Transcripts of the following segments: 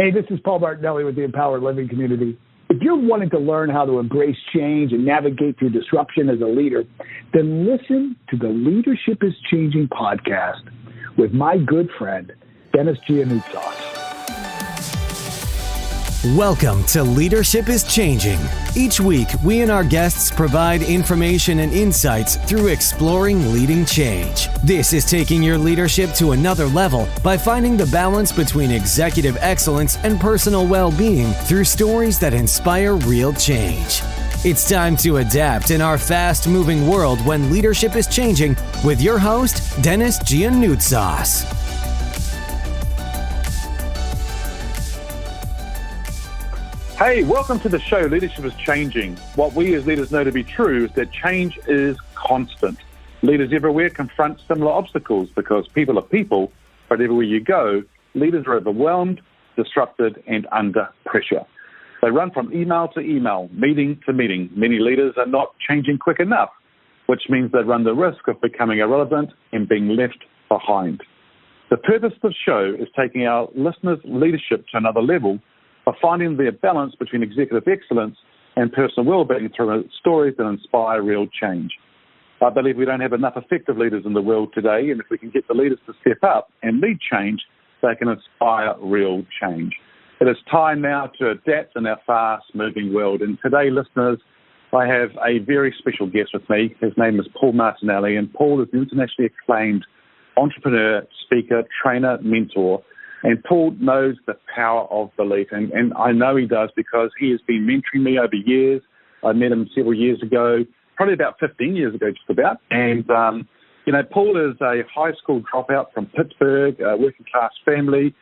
Hey, this is Paul Martinelli with the Empowered Living Community. If you're wanting to learn how to embrace change and navigate through disruption as a leader, then listen to the Leadership is Changing podcast with my good friend, Denis Waitley. Welcome to Leadership is Changing. Each week, we and our guests provide information and insights through exploring leading change. This is taking your leadership to another level by finding the balance between executive excellence and personal well-being through stories that inspire real change. It's time to adapt in our fast-moving world when leadership is changing with your host, Denis Waitley. Hey, welcome to the show, Leadership is Changing. What we as leaders know to be true is that change is constant. Leaders everywhere confront similar obstacles because people are people, but everywhere you go, leaders are overwhelmed, disrupted, and under pressure. They run from email to email, meeting to meeting. Many leaders are not changing quick enough, which means they run the risk of becoming irrelevant and being left behind. The purpose of the show is taking our listeners' leadership to another level by finding their balance between executive excellence and personal well-being through stories that inspire real change. I believe we don't have enough effective leaders in the world today, and if we can get the leaders to step up and lead change, they can inspire real change. It is time now to adapt in our fast-moving world. And today, listeners, I have a very special guest with me. His name is Paul Martinelli, and Paul is an internationally acclaimed entrepreneur, speaker, trainer, mentor. And Paul knows the power of belief, and I know he does because he has been mentoring me over years. I met him several years ago, probably about 15 years ago, just about. And, Paul is a high school dropout from Pittsburgh, a working-class family.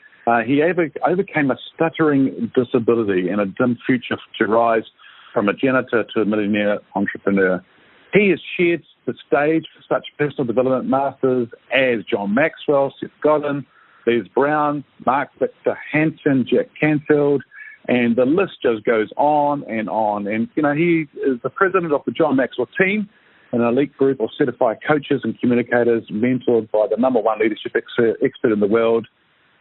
He overcame a stuttering disability and a dim future to rise from a janitor to a millionaire entrepreneur. He has shared the stage for such personal development masters as John Maxwell, Seth Godin, Les Brown, Victor Hansen, Canfield, and the list just goes on and on. And, he is the president of the John Maxwell team, an elite group of certified coaches and communicators mentored by the number one leadership expert in the world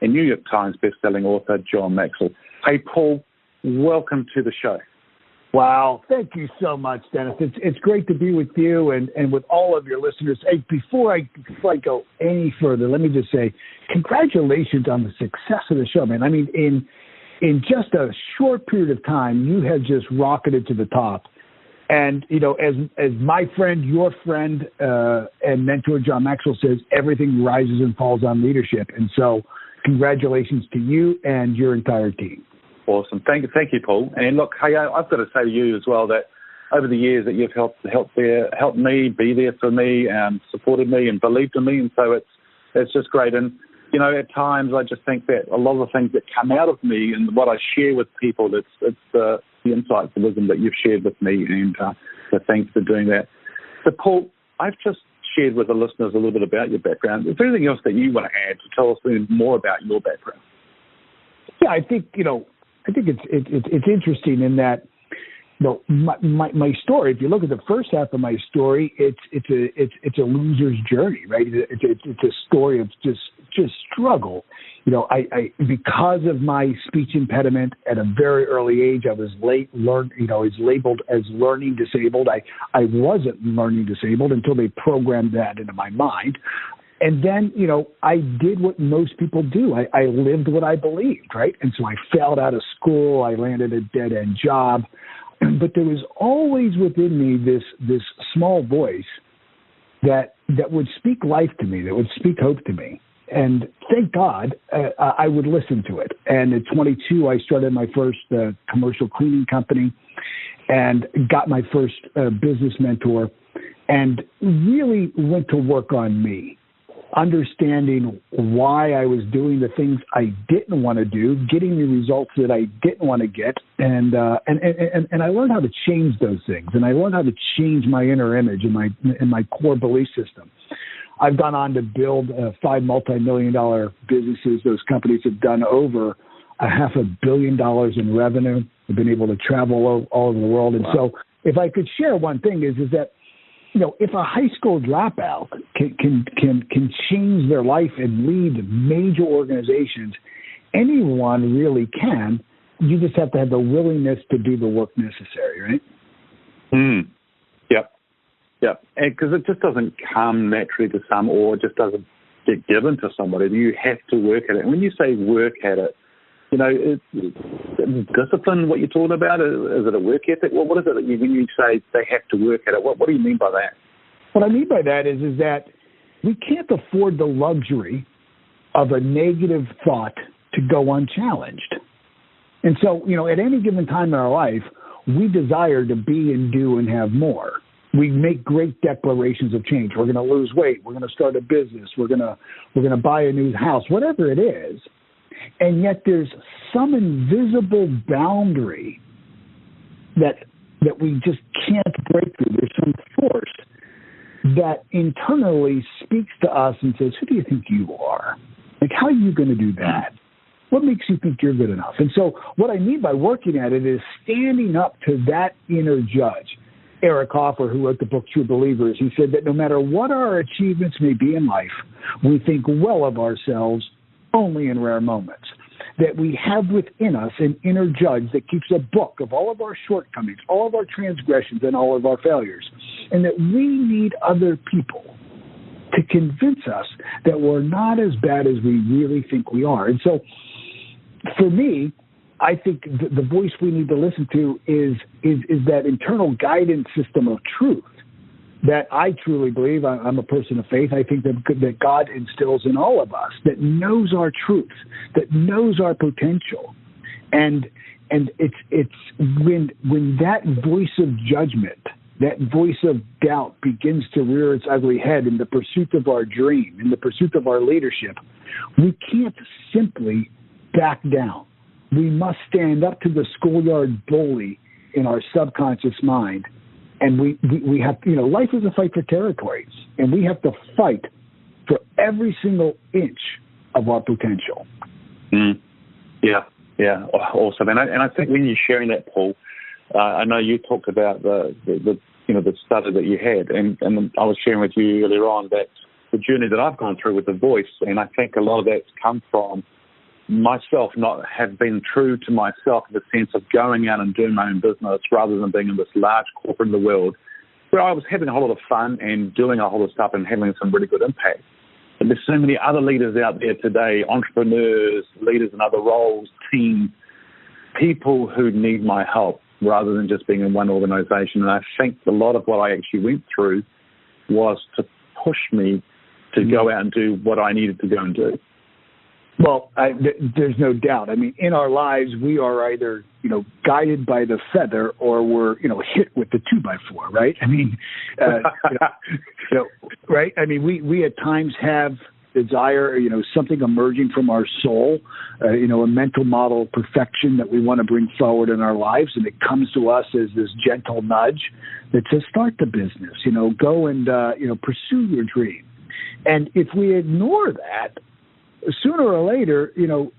and New York Times bestselling author John Maxwell. Hey, Paul, welcome to the show. Wow. Thank you so much, Denis. It's great to be with you and with all of your listeners. Hey, before I go any further, let me just say congratulations on the success of the show, man. I mean, in just a short period of time, you have just rocketed to the top. And, as my friend, your friend, and mentor John Maxwell says, everything rises and falls on leadership. And so congratulations to you and your entire team. Awesome. Thank you, Paul. And look, hey, I've got to say to you as well that over the years that you've helped me, be there for me, and supported me and believed in me. And so it's just great. And, at times I just think that a lot of the things that come out of me and what I share with people, it's the insights, the wisdom that you've shared with me. And so thanks for doing that. So, Paul, I've just shared with the listeners a little bit about your background. Is there anything else that you want to add to tell us more about your background? Yeah, I think it's interesting in that, my story. If you look at the first half of my story, it's a loser's journey, right? It's a story of just struggle. I because of my speech impediment at a very early age, I was is labeled as learning disabled. I wasn't learning disabled until they programmed that into my mind. And then, I did what most people do. I lived what I believed, right? And so I failed out of school. I landed a dead-end job. But there was always within me this small voice that would speak life to me, that would speak hope to me. And thank God I would listen to it. And at 22, I started my first commercial cleaning company and got my first business mentor and really went to work on me, understanding why I was doing the things I didn't want to do, getting the results that I didn't want to get, and I learned how to change those things, and I learned how to change my inner image and my core belief system. I've gone on to build 5 multi-million-dollar businesses. Those companies have done over $500 million in revenue. They've been able to travel all over the world. And so if I could share one thing is that, if a high school dropout can change their life and lead major organizations, anyone really can. You just have to have the willingness to do the work necessary, right? Yep. Because it just doesn't come naturally to some, or it just doesn't get given to somebody. You have to work at it. And when you say work at it, discipline, what you're talking about, is it a work ethic? What is it that when you say they have to work at it? What do you mean by that? What I mean by that is that we can't afford the luxury of a negative thought to go unchallenged. And so, at any given time in our life, we desire to be and do and have more. We make great declarations of change. We're going to lose weight. We're going to start a business. We're going to buy a new house, whatever it is. And yet there's some invisible boundary that we just can't break through. There's some force that internally speaks to us and says, who do you think you are? Like, how are you going to do that? What makes you think you're good enough? And so what I mean by working at it is standing up to that inner judge. Eric Hoffer, who wrote the book True Believers, he said that no matter what our achievements may be in life, we think well of ourselves only in rare moments. That we have within us an inner judge that keeps a book of all of our shortcomings, all of our transgressions, and all of our failures. And that we need other people to convince us that we're not as bad as we really think we are. And so, for me, I think the voice we need to listen to is that internal guidance system of truth that I truly believe. I'm a person of faith. I think that God instills in all of us, that knows our truth, that knows our potential, and it's when that voice of judgment, that voice of doubt begins to rear its ugly head in the pursuit of our dream, in the pursuit of our leadership, we can't simply back down. We must stand up to the schoolyard bully in our subconscious mind. And we have, life is a fight for territory, and we have to fight for every single inch of our potential. Yeah, awesome. And I think when you're sharing that, Paul, I know you talked about the stutter that you had, and I was sharing with you earlier on that the journey that I've gone through with the voice, and I think a lot of that's come from myself not have been true to myself in the sense of going out and doing my own business rather than being in this large corporate in the world where I was having a whole lot of fun and doing a whole lot of stuff and having some really good impact. And there's so many other leaders out there today, entrepreneurs, leaders in other roles, teams, people who need my help rather than just being in one organization. And I think a lot of what I actually went through was to push me to go out and do what I needed to go and do. Well, there's no doubt. I mean, in our lives, we are either, guided by the feather or we're, hit with the 2x4, right? I mean, right? I mean, we at times have desire, something emerging from our soul, a mental model of perfection that we want to bring forward in our lives. And it comes to us as this gentle nudge that says, start the business, go and, pursue your dream. And if we ignore that, sooner or later, the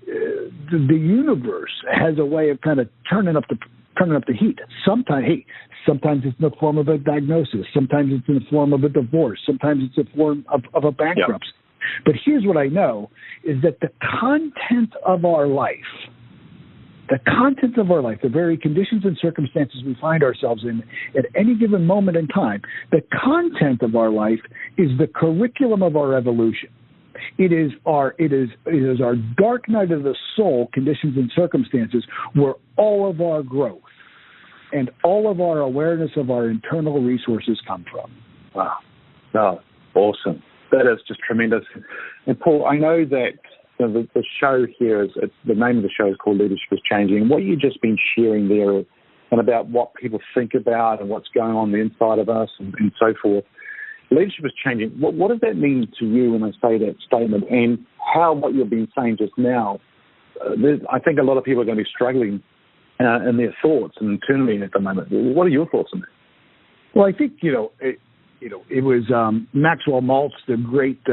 universe has a way of kind of turning up the heat. Sometimes it's in the form of a diagnosis. Sometimes it's in the form of a divorce. Sometimes it's in the form of a bankruptcy. Yep. But here's what I know is that the content of our life, the very conditions and circumstances we find ourselves in at any given moment in time, the content of our life is the curriculum of our evolution. It is our dark night of the soul, conditions and circumstances, where all of our growth and all of our awareness of our internal resources come from. Wow. Oh, awesome. That is just tremendous. And Paul, I know that the show here, the name of the show is called Leadership is Changing. And what you've just been sharing there and about what people think about and what's going on the inside of us and so forth, leadership is changing. What does that mean to you when I say that statement, and how what you've been saying just now? I think a lot of people are going to be struggling in their thoughts and internally at the moment. What are your thoughts on that? Well, I think it was Maxwell Maltz, the great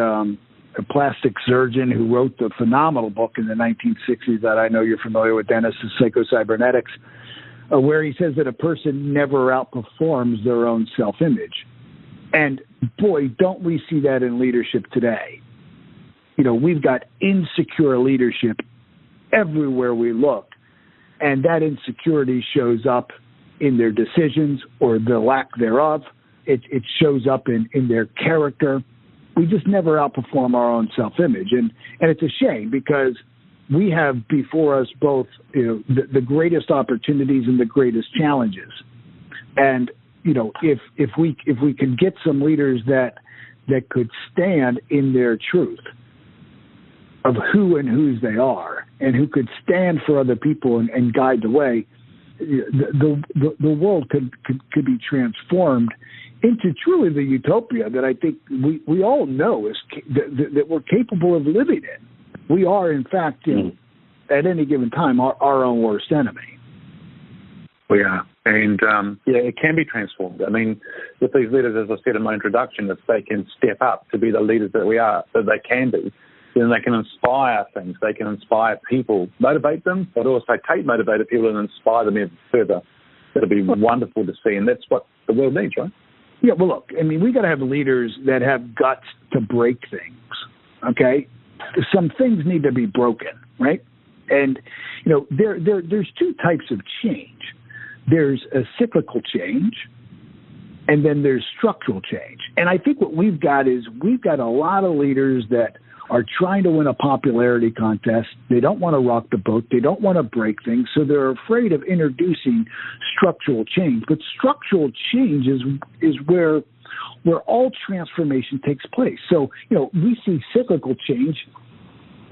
plastic surgeon, who wrote the phenomenal book in the 1960s that I know you're familiar with, Denis, Psycho-Cybernetics, where he says that a person never outperforms their own self-image. And boy, don't we see that in leadership today. We've got insecure leadership everywhere we look. And that insecurity shows up in their decisions or the lack thereof. It shows up in their character. We just never outperform our own self-image. And it's a shame because we have before us both the greatest opportunities and the greatest challenges. And, if we could get some leaders that could stand in their truth of who and whose they are and who could stand for other people and guide the way, the world could be transformed into truly the utopia that I think we all know that we're capable of living in. We are, in fact, at any given time, our own worst enemy. We are. And, it can be transformed. I mean, with these leaders, as I said in my introduction, if they can step up to be the leaders that they can be, then they can inspire things. They can inspire people, motivate them, but also take motivated people and inspire them even further. It'll be wonderful to see, and that's what the world needs, right? Yeah, well, look, I mean, we got to have leaders that have guts to break things, okay? Some things need to be broken, right? And, there's two types of change. There's a cyclical change, and then there's structural change. And I think what we've got a lot of leaders that are trying to win a popularity contest. They don't want to rock the boat. They don't want to break things. So they're afraid of introducing structural change. But structural change is where all transformation takes place. So, we see cyclical change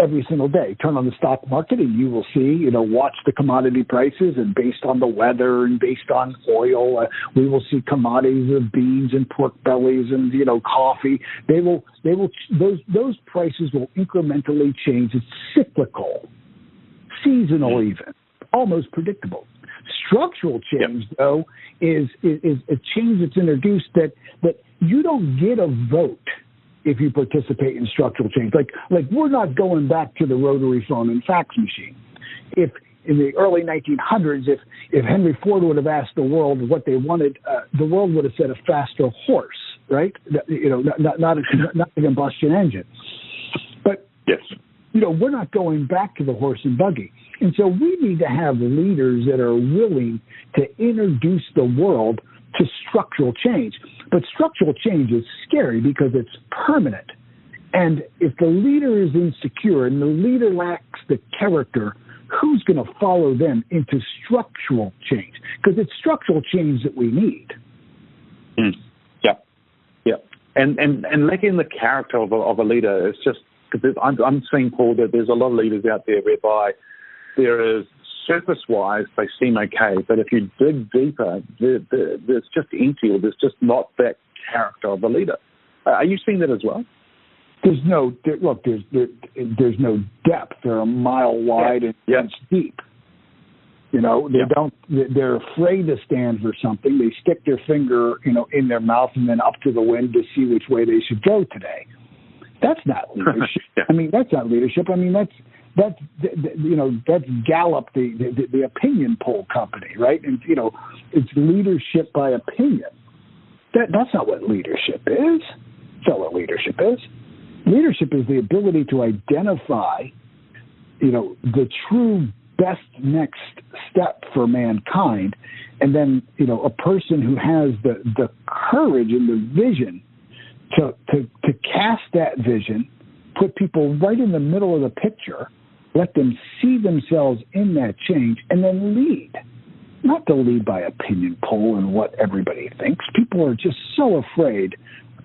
every single day. Turn on the stock market and you will see, watch the commodity prices, and based on the weather and based on oil, we will see commodities of beans and pork bellies and, coffee. Those prices will incrementally change. It's cyclical, seasonal even, almost predictable. Structural change, though, is a change that's introduced that you don't get a vote if you participate in structural change. Like we're not going back to the rotary phone and fax machine. If in the early 1900s, if Henry Ford would have asked the world what they wanted, the world would have said a faster horse, right? Not a combustion engine. But yes, we're not going back to the horse and buggy. And so we need to have leaders that are willing to introduce the world to structural change. But structural change is scary because it's permanent. And if the leader is insecure and the leader lacks the character, who's going to follow them into structural change? Because it's structural change that we need. Yeah. And lacking the character of a leader is just, because I'm seeing, Paul, that there's a lot of leaders out there whereby there is, surface-wise, they seem okay, but if you dig deeper, there's just empty, or there's just not that character of a leader. Are you seeing that as well? There's no depth. They're a mile wide and it's deep. They're afraid to stand for something. They stick their finger, in their mouth and then up to the wind to see which way they should go today. That's not leadership. I mean, that's not leadership. I mean, that's Gallup, the opinion poll company, right? And it's leadership by opinion. That's not what leadership is. That's not what leadership is. Leadership is the ability to identify, the true best next step for mankind, and then a person who has the courage and the vision to cast that vision, put people right in the middle of the picture, let them see themselves in that change, and then lead. Not to lead by opinion poll and what everybody thinks. People are just so afraid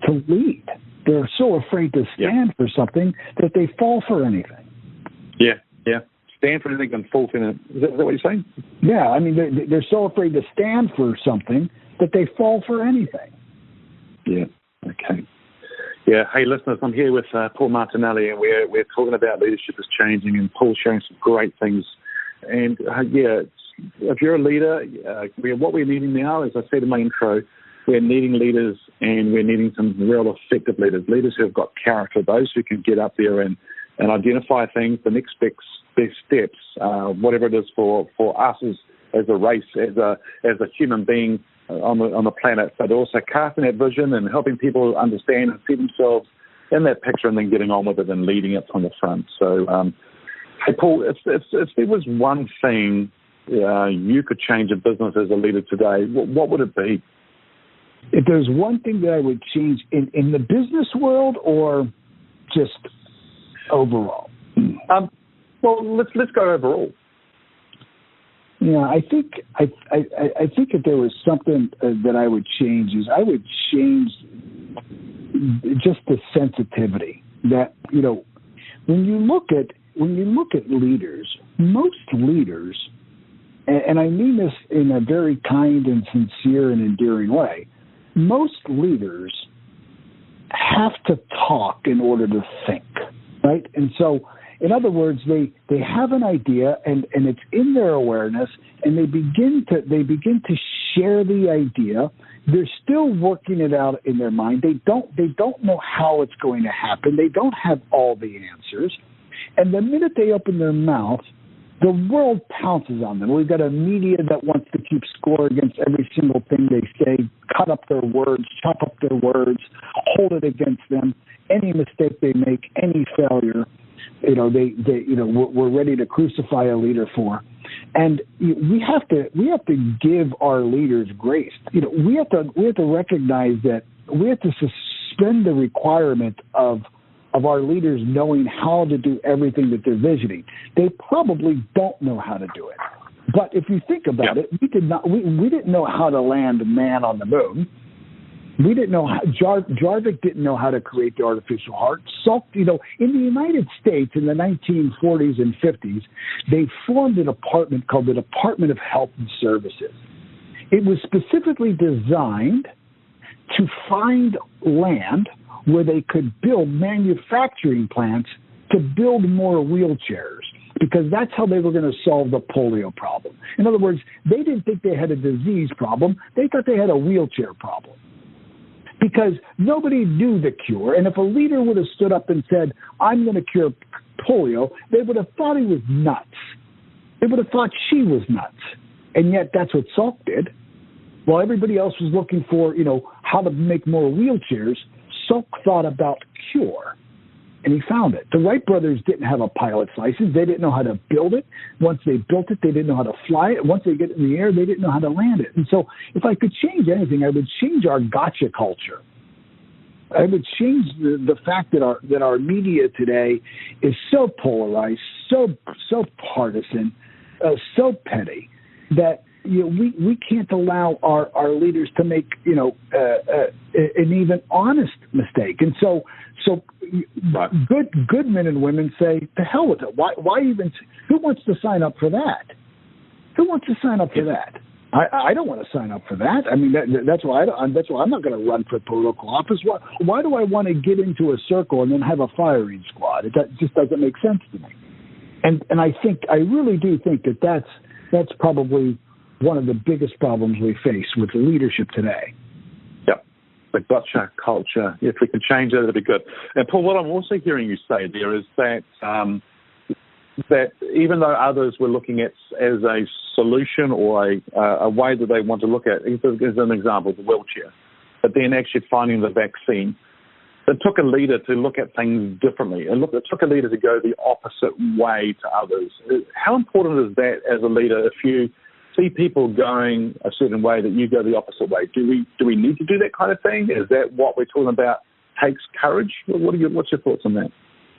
to lead. They're so afraid to stand for something that they fall for anything. Yeah. Stand for anything and fall for anything. Is that what you're saying? Yeah, I mean, they're so afraid to stand for something that they fall for anything. Yeah, okay. Yeah, hey, listeners, I'm here with Paul Martinelli, and we're talking about leadership is changing, and Paul's sharing some great things. And, if you're a leader, what we're needing now, as I said in my intro, we're needing leaders, and we're needing some real effective leaders who have got character, those who can get up there and identify things, the next best steps, whatever it is for us as a race, as a human being on the planet, but also casting that vision and helping people understand and see themselves in that picture, and then getting on with it and leading it from the front. So, Hey, Paul, if there was one thing you could change in business as a leader today, what would it be? If there's one thing that I would change in the business world or just overall? Well, let's go overall. Yeah, I think if there was something that I would change is I would change just the sensitivity that, you know, when you look at leaders, most leaders, and I mean this in a very kind and sincere and endearing way, most leaders have to talk in order to think, right? And so, in other words, they have an idea and it's in their awareness, and they begin to share the idea. They're still working it out in their mind. They don't know how it's going to happen. They don't have all the answers. And the minute they open their mouth, the world pounces on them. We've got a media that wants to keep score against every single thing they say, cut up their words, chop up their words, hold it against them. Any mistake they make, any failure, you know, we're ready to crucify a leader for. And we have to give our leaders grace. You know, we have to recognize that we have to suspend the requirement of our leaders knowing how to do everything that they're visioning. They probably don't know how to do it. But if you think about it, we didn't know how to land man on the moon. We didn't know how, Jarvik didn't know how to create the artificial heart. Salk, you know, in the United States in the 1940s and 50s, they formed a department called the Department of Health and Services. It was specifically designed to find land where they could build manufacturing plants to build more wheelchairs, because that's how they were going to solve the polio problem. In other words, they didn't think they had a disease problem. They thought they had a wheelchair problem, because nobody knew the cure. And if a leader would have stood up and said, I'm going to cure polio, they would have thought he was nuts. They would have thought she was nuts. And yet that's what Salk did. While everybody else was looking for, you know, how to make more wheelchairs, Salk thought about cure, and he found it. The Wright brothers didn't have a pilot's license. They didn't know how to build it. Once they built it, they didn't know how to fly it. Once they get it in the air, they didn't know how to land it. And so if I could change anything, I would change our gotcha culture. I would change the fact that our media today is so polarized, so partisan, so petty, that we can't allow our leaders to make an even honest mistake. And so good men and women say, to hell with it. Why even? Who wants to sign up for that? Who wants to sign up for that? I don't want to sign up for that. I mean, that's why I'm not going to run for political office. Why do I want to get into a circle and then have a firing squad? It just doesn't make sense to me. And I really do think that's probably one of the biggest problems we face with leadership today. Yep, the gotcha culture. If we can change it, it'll be good. And Paul, what I'm also hearing you say there is that that even though others were looking at as a solution or a way that they want to look at, as an example, the wheelchair, but then actually finding the vaccine, it took a leader to look at things differently. And it took a leader to go the opposite way to others. How important is that as a leader if you see people going a certain way that you go the opposite way? Do we need to do that kind of thing? Is that what we're talking about takes courage? What's your thoughts on that?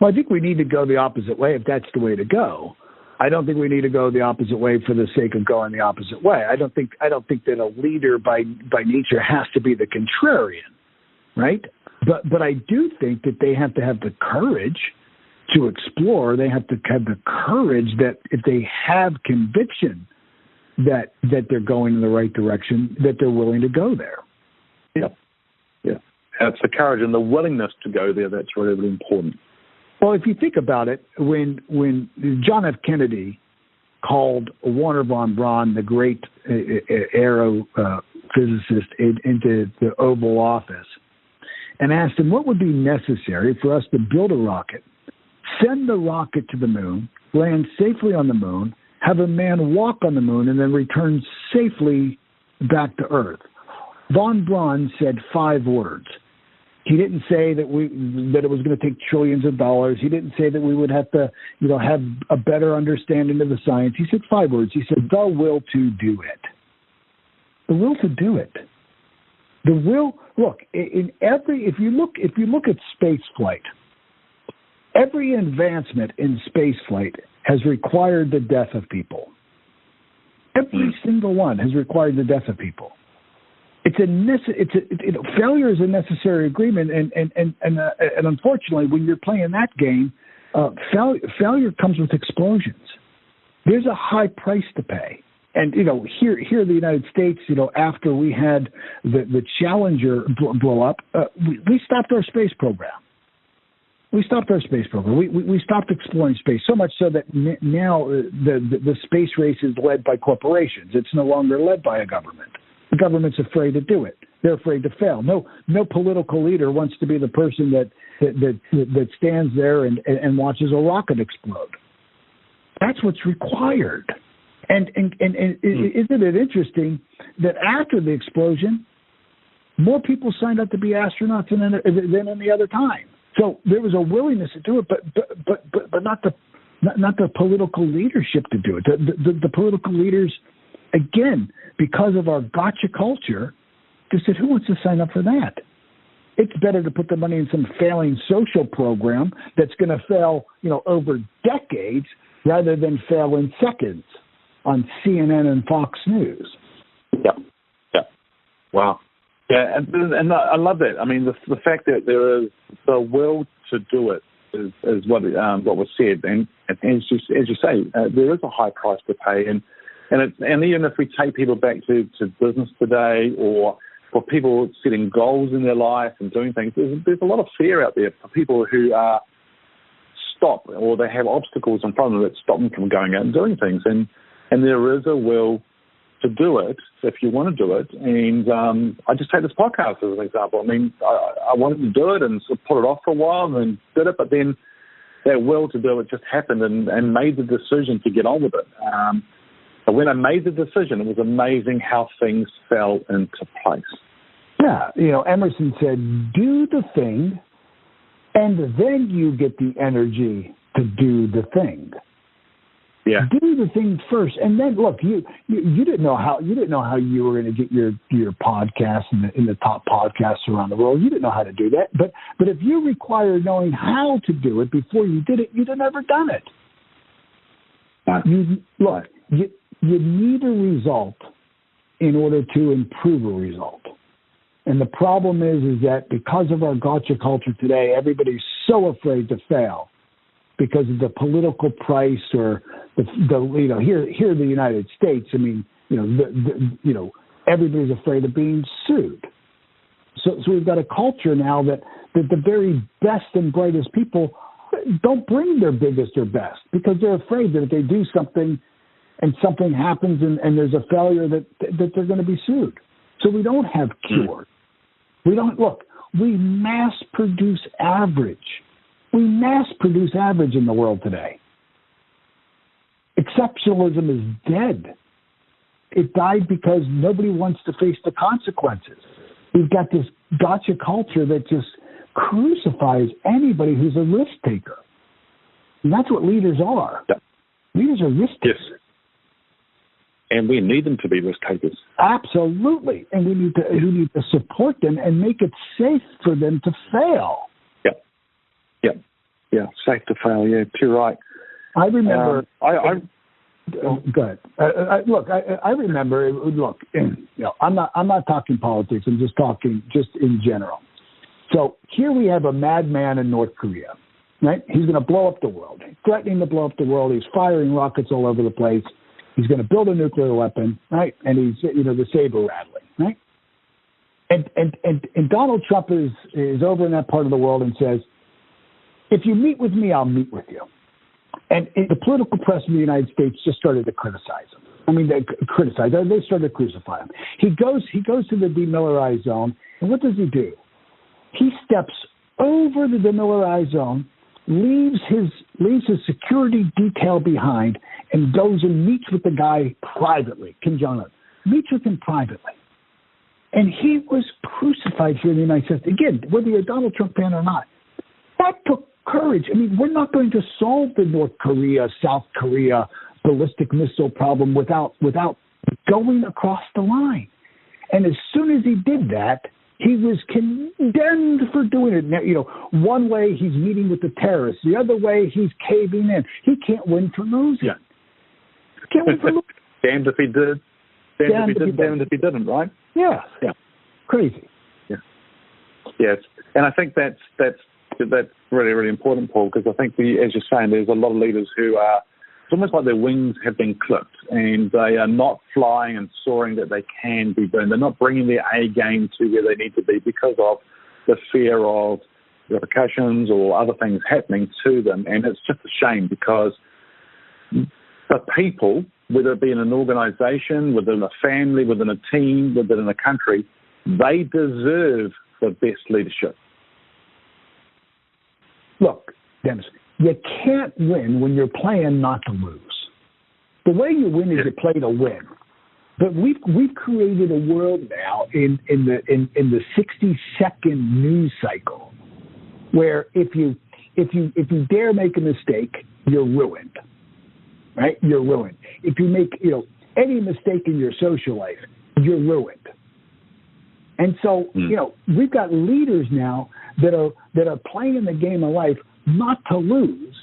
Well, I think we need to go the opposite way if that's the way to go. I don't think we need to go the opposite way for the sake of going the opposite way. I don't think that a leader by nature has to be the contrarian, right? But I do think that they have to have the courage to explore. They have to have the courage that if they have conviction that they're going in the right direction, that they're willing to go there. Yeah. It's the courage and the willingness to go there that's really, really important. Well, if you think about it, when John F. Kennedy called Wernher von Braun, the great aerophysicist, into the Oval Office and asked him what would be necessary for us to build a rocket, send the rocket to the moon, land safely on the moon, have a man walk on the moon, and then return safely back to Earth. Von Braun said 5 words: He didn't say that it was going to take trillions of dollars. He didn't say that we would have to, have a better understanding of the science. He said 5 words. He said, the will to do it. The will to do it. The will, look, if you look at space flight, every advancement in space flight has required the death of people. Every single one has required the death of people. Failure is a necessary agreement, and unfortunately, when you're playing that game, failure comes with explosions. There's a high price to pay. And, here in the United States, after we had the Challenger blow up, we stopped our space program. We stopped exploring space, so much so that now the space race is led by corporations. It's no longer led by a government. The government's afraid to do it. They're afraid to fail. No political leader wants to be the person that stands there and watches a rocket explode. That's what's required. And isn't it interesting that after the explosion, more people signed up to be astronauts than any other time? So there was a willingness to do it, but not the political leadership to do it. The political leaders, again, because of our gotcha culture, just said, who wants to sign up for that? It's better to put the money in some failing social program that's going to fail, over decades rather than fail in seconds on CNN and Fox News. Yeah. Wow. Yeah, and I love that. I mean, the fact that there is the will to do it is what was said, and as you say, there is a high price to pay, and even if we take people back to business today, or for people setting goals in their life and doing things, there's a lot of fear out there for people who are stopped, or they have obstacles in front of them that stop them from going out and doing things, and there is a will to do it if you want to do it. And I just take this podcast as an example. I mean, I wanted to do it and sort of put it off for a while and then did it, but then that will to do it just happened and made the decision to get on with it. But when I made the decision, it was amazing how things fell into place. Yeah, Emerson said, do the thing, and then you get the energy to do the thing. Yeah. Do the thing first, and then look. You didn't know how you were going to get your podcast in the top podcasts around the world. You didn't know how to do that, but if you require knowing how to do it before you did it, you'd have never done it. You need a result in order to improve a result, and the problem is that because of our gotcha culture today, everybody's so afraid to fail because of the political price or here in the United States, I mean, everybody's afraid of being sued. So we've got a culture now that the very best and brightest people don't bring their biggest or best because they're afraid that if they do something and something happens and there's a failure that they're going to be sued. So we don't have cure. We mass produce average. We mass produce average in the world today. Exceptionalism is dead. It died because nobody wants to face the consequences. We've got this gotcha culture that just crucifies anybody who's a risk taker. And that's what leaders are. Yeah. Leaders are risk takers. Yes. And we need them to be risk takers. Absolutely. And we need to support them and make it safe for them to fail. Yeah, safe to fail. Yeah, you're right. I remember. Go ahead. I remember. Look, I'm not talking politics. I'm just talking in general. So here we have a madman in North Korea, right? He's going to blow up the world. He's threatening to blow up the world. He's firing rockets all over the place. He's going to build a nuclear weapon, right? And he's the saber rattling, right? And Donald Trump is over in that part of the world and says, if you meet with me, I'll meet with you. And the political press in the United States just started to criticize him. I mean, they started to crucify him. He goes to the demilitarized zone, and what does he do? He steps over the demilitarized zone, leaves his security detail behind, and goes and meets with the guy privately. Kim Jong-un meets with him privately, And he was crucified here in the United States. Again, whether you're a Donald Trump fan or not, that took courage. I mean, we're not going to solve the North Korea, South Korea ballistic missile problem without going across the line. And as soon as he did that, he was condemned for doing it. Now, one way he's meeting with the terrorists, the other way he's caving in. He can't win for losing. Yeah. Can't win for losing. Damned if he did. Damned if he didn't, right? Yeah. Crazy. Yeah. Yes. And I think that's really, really important, Paul, because I think, as you're saying, there's a lot of leaders who are, it's almost like their wings have been clipped and they are not flying and soaring that they can be doing. They're not bringing their A game to where they need to be because of the fear of repercussions or other things happening to them. And it's just a shame because the people, whether it be in an organization, within a family, within a team, within a country, they deserve the best leadership. Look, Dennis, you can't win when you're playing not to lose. The way you win is you play to win. But we've created a world now in the 60-second news cycle where if you dare make a mistake, you're ruined. Right? You're ruined. If you make any mistake in your social life, you're ruined. And so we've got leaders now that are playing the game of life not to lose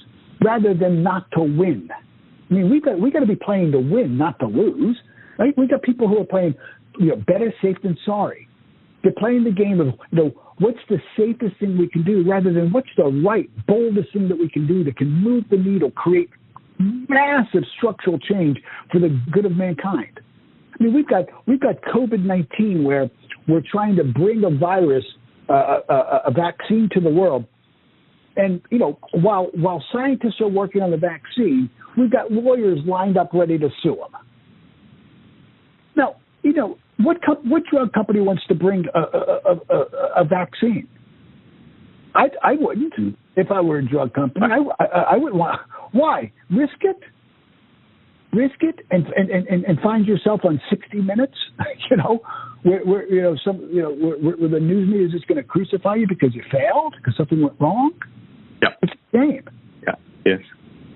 rather than not to win. I mean, we got to be playing to win, not to lose. Right? We got people who are playing better safe than sorry. They're playing the game of what's the safest thing we can do rather than what's the right boldest thing that we can do that can move the needle, create massive structural change for the good of mankind. I mean, we've got COVID-19 where we're trying to bring a virus, a vaccine to the world. And, while scientists are working on the vaccine, we've got lawyers lined up ready to sue them. Now, what drug company wants to bring a vaccine? I wouldn't if I were a drug company. I wouldn't want. Why? Risk it and find yourself on 60 Minutes, where the news media is just going to crucify you because you failed, because something went wrong. Yeah. It's a game. Yeah. Yes.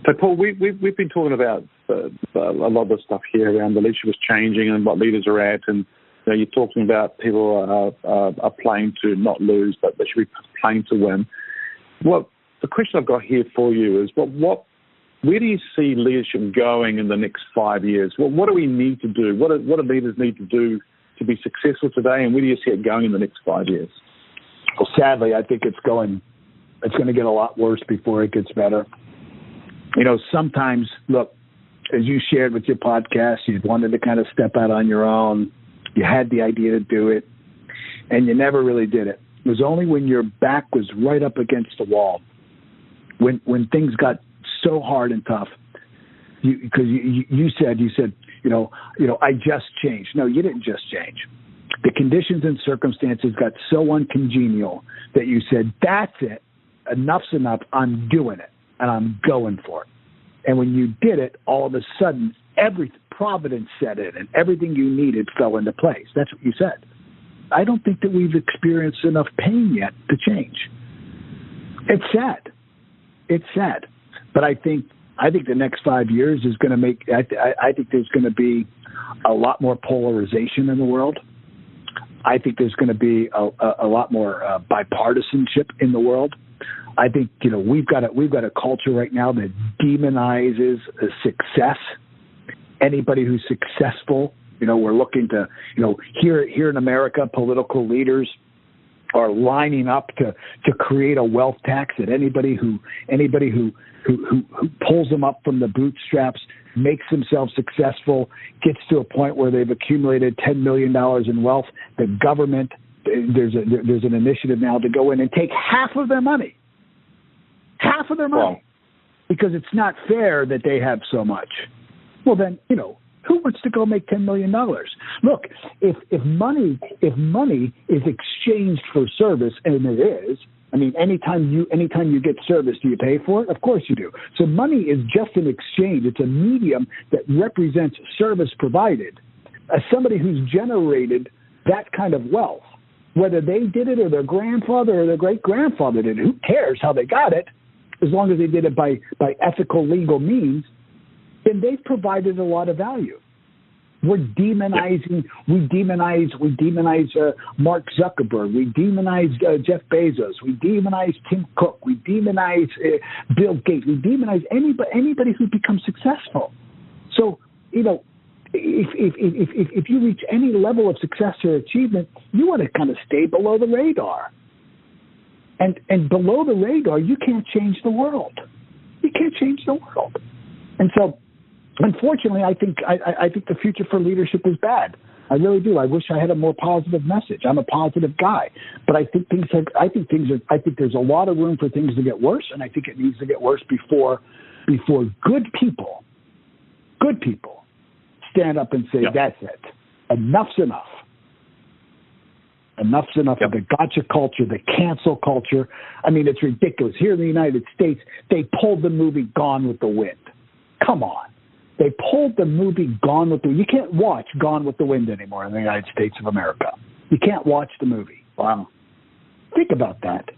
So, Paul, we've been talking about a lot of the stuff here around the leadership is changing and what leaders are at, and you're talking about people are playing to not lose, but they should be playing to win. Well, the question I've got here for you is, where do you see leadership going in the next 5 years? What do we need to do? What do leaders need to do to be successful today, and where do you see it going in the next 5 years? Well, sadly, I think it's going to get a lot worse before it gets better. Sometimes, look, as you shared with your podcast, you wanted to kind of step out on your own. You had the idea to do it, and you never really did it. It was only when your back was right up against the wall, when things got so hard and tough, because you said, I just changed. No, you didn't just change. The conditions and circumstances got so uncongenial that you said, that's it. Enough's enough. I'm doing it, and I'm going for it. And when you did it, all of a sudden, providence set in, and everything you needed fell into place. That's what you said. I don't think that we've experienced enough pain yet to change. It's sad. It's sad. But I think the next 5 years is going to make. I think there's going to be a lot more polarization in the world. I think there's going to be a lot more bipartisanship in the world. I think we've got a culture right now that demonizes success. Anybody who's successful, we're looking to here in America, political leaders are lining up to create a wealth tax that anybody who pulls them up from the bootstraps, makes themselves successful, gets to a point where they've accumulated $10 million in wealth. The government, there's an initiative now to go in and take half of their money, because it's not fair that they have so much. Well, then, who wants to go make $10 million? Look, if money is exchanged for service, and it is, I mean, anytime you get service, do you pay for it? Of course you do. So money is just an exchange. It's a medium that represents service provided. As somebody who's generated that kind of wealth, whether they did it or their grandfather or their great-grandfather did it, who cares how they got it, as long as they did it by ethical, legal means, then they've provided a lot of value. We demonize Mark Zuckerberg. We demonize Jeff Bezos. We demonize Tim Cook. We demonize Bill Gates. We demonize anybody who becomes successful. So, if you reach any level of success or achievement, you want to kind of stay below the radar. And below the radar, you can't change the world. You can't change the world. And so, unfortunately, I think the future for leadership is bad. I really do. I wish I had a more positive message. I'm a positive guy, but I think there's a lot of room for things to get worse, and I think it needs to get worse before good people stand up and say, That's it. Enough's enough. Enough's enough of the gotcha culture, the cancel culture. I mean, it's ridiculous. Here in the United States, they pulled the movie Gone with the Wind. Come on. They pulled the movie Gone with the Wind. You can't watch Gone with the Wind anymore in the United States of America. You can't watch the movie. Wow. Think about that.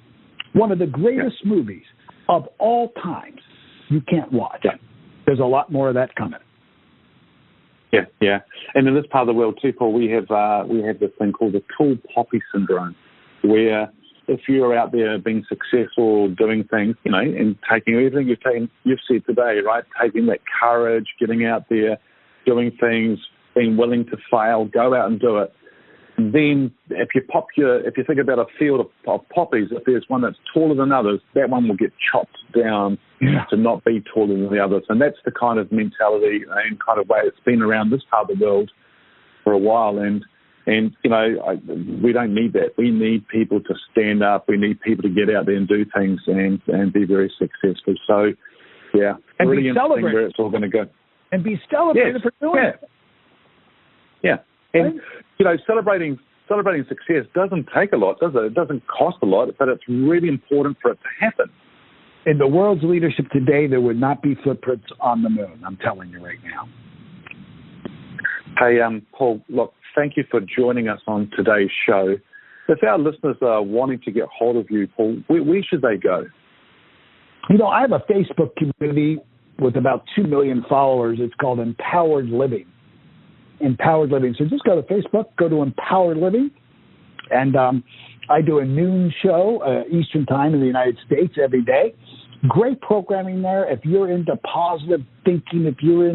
One of the greatest movies of all times you can't watch. Yeah. There's a lot more of that coming. Yeah. And in this part of the world too, Paul, we have this thing called the tall poppy syndrome, where if you're out there being successful, doing things, and taking everything you've said today, right? Taking that courage, getting out there, doing things, being willing to fail, go out and do it. Then if you think about a field of poppies, if there's one that's taller than others, that one will get chopped down to not be taller than the others. And that's the kind of mentality and kind of way it's been around this part of the world for a while. And we don't need that. We need people to stand up. We need people to get out there and do things and be very successful. So, and really be celebrated. Where it's all going to go. And be celebrated for doing it. Yeah. And, celebrating success doesn't take a lot, does it? It doesn't cost a lot, but it's really important for it to happen. In the world's leadership today, there would not be footprints on the moon. I'm telling you right now. Hey, Paul, look, thank you for joining us on today's show. If our listeners are wanting to get hold of you, Paul, where should they go? I have a Facebook community with about 2 million followers. It's called Empowered Living. Empowered Living. So just go to Facebook, go to Empowered Living, and I do a noon show Eastern Time in the United States every day. Great programming there. If you're into positive thinking, if you're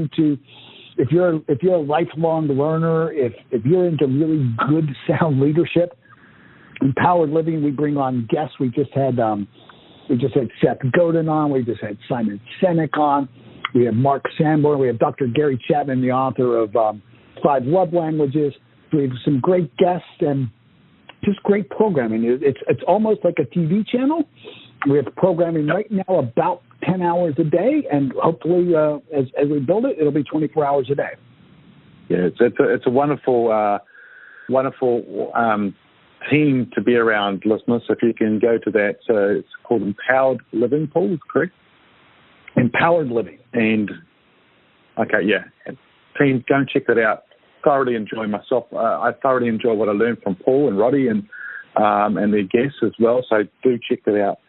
a lifelong learner, if you're into really good sound leadership, Empowered Living, we bring on guests. We just had Seth Godin on. We just had Simon Sinek on. We have Mark Sanborn. We have Dr. Gary Chapman, the author of 5 Love Languages. We have some great guests and just great programming. It's almost like a TV channel. We have programming right now about 10 hours a day, and hopefully as we build it, it'll be 24 hours a day. Yeah, it's a wonderful team to be around, listeners. If you can go to that, it's called Empowered Living, Paul, correct? Empowered Living. And, team, go and check that out. Thoroughly enjoy myself. I thoroughly enjoy what I learned from Paul and Roddy and their guests as well, so do check that out.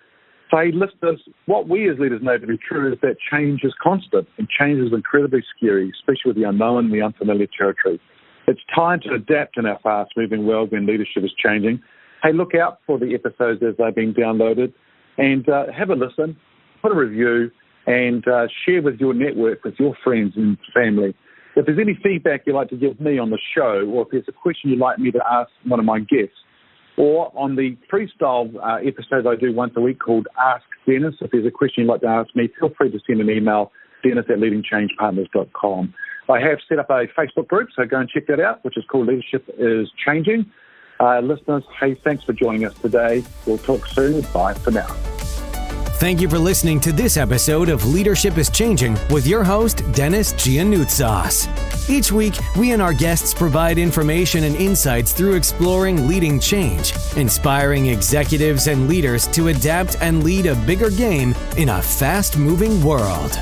So, listeners, what we as leaders know to be true is that change is constant, and change is incredibly scary, especially with the unknown and the unfamiliar territory. It's time to adapt in our fast-moving world when leadership is changing. Hey, look out for the episodes as they're being downloaded, and have a listen, put a review, and share with your network, with your friends and family. If there's any feedback you'd like to give me on the show, or if there's a question you'd like me to ask one of my guests, or on the freestyle episode I do once a week called Ask Denis, if there's a question you'd like to ask me, feel free to send an email, denis@leadingchangepartners.com. I have set up a Facebook group, so go and check that out, which is called Leadership is Changing. Listeners, hey, thanks for joining us today. We'll talk soon. Bye for now. Thank you for listening to this episode of Leadership is Changing with your host, Denis Giannoutsas. Each week, we and our guests provide information and insights through exploring leading change, inspiring executives and leaders to adapt and lead a bigger game in a fast-moving world.